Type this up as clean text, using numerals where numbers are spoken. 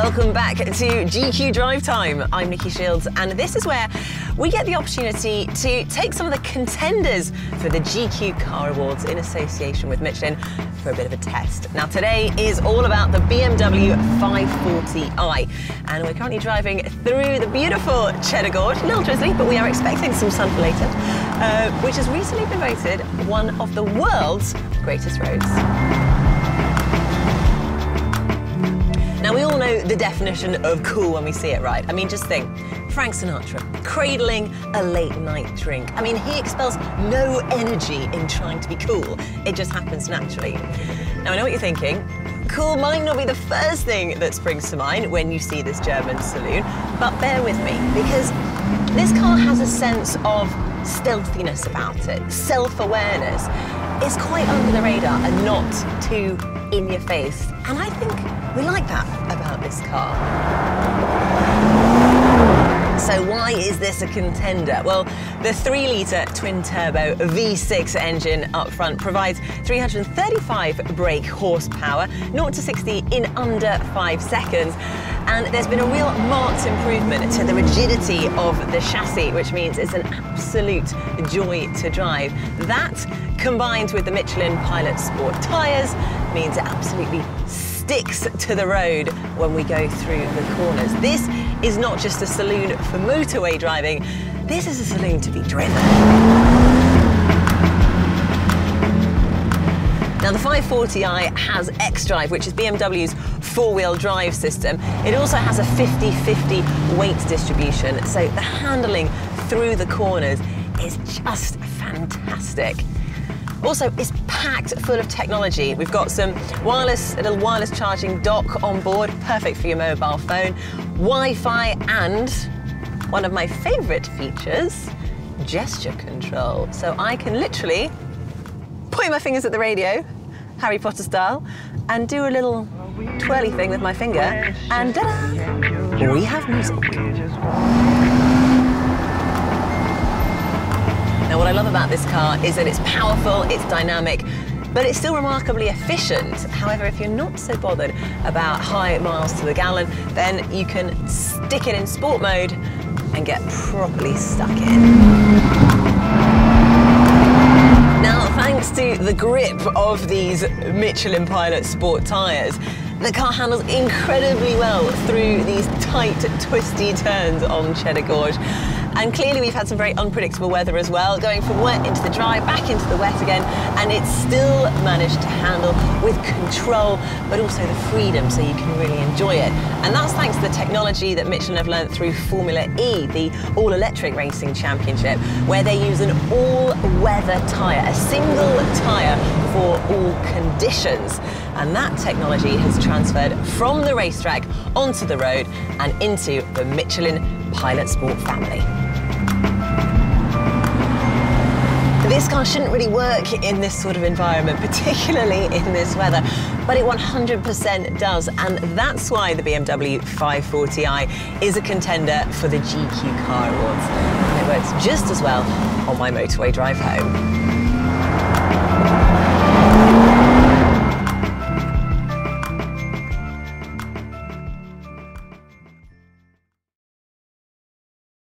Welcome back to GQ Drive Time. I'm Nikki Shields, and this is where we get the opportunity to take some of the contenders for the GQ Car Awards in association with Michelin for a bit of a test. Now today is all about the BMW 540i, and we're currently driving through the beautiful Cheddar Gorge, a little drizzly, but we are expecting some sun for later, which has recently been voted one of the world's greatest roads. Now, we all know the definition of cool when we see it, right? I mean, just think, Frank Sinatra, cradling a late night drink. I mean, he expels no energy in trying to be cool. It just happens naturally. Now, I know what you're thinking. Cool might not be the first thing that springs to mind when you see this German saloon, but bear with me, because this car has a sense of stealthiness about it, self-awareness. It's quite under the radar and not too in your face. And I think we like that about this car. So why is this a contender? Well, the 3-litre twin-turbo V6 engine up front provides 335 brake horsepower, 0 to 60 in under 5 seconds. And there's been a real marked improvement to the rigidity of the chassis, which means it's an absolute joy to drive. That, combined with the Michelin Pilot Sport tyres, means it absolutely sticks to the road when we go through the corners. This is not just a saloon for motorway driving, this is a saloon to be driven. Now, the 540i has xDrive, which is BMW's four-wheel drive system. It also has a 50-50 weight distribution, so the handling through the corners is just fantastic. Also, it's packed full of technology. We've got a little wireless charging dock on board, perfect for your mobile phone, Wi-Fi, and one of my favorite features, gesture control. So I can literally point my fingers at the radio, Harry Potter style, and do a little twirly thing with my finger, and ta-da! We have music. Now, what I love about this car is that it's powerful, it's dynamic, but it's still remarkably efficient. However, if you're not so bothered about high miles to the gallon, then you can stick it in sport mode and get properly stuck in. Now, thanks to the grip of these Michelin Pilot Sport tyres, the car handles incredibly well through these tight, twisty turns on Cheddar Gorge. And clearly we've had some very unpredictable weather as well, going from wet into the dry, back into the wet again, and it's still managed to handle with control, but also the freedom, so you can really enjoy it. And that's thanks to the technology that Michelin have learnt through Formula E, the all-electric racing championship, where they use an all-weather tyre, a single tyre for all conditions. And that technology has transferred from the racetrack onto the road and into the Michelin Pilot Sport family. This car shouldn't really work in this sort of environment, particularly in this weather, but it 100% does, and that's why the BMW 540i is a contender for the GQ Car Awards. And it works just as well on my motorway drive home.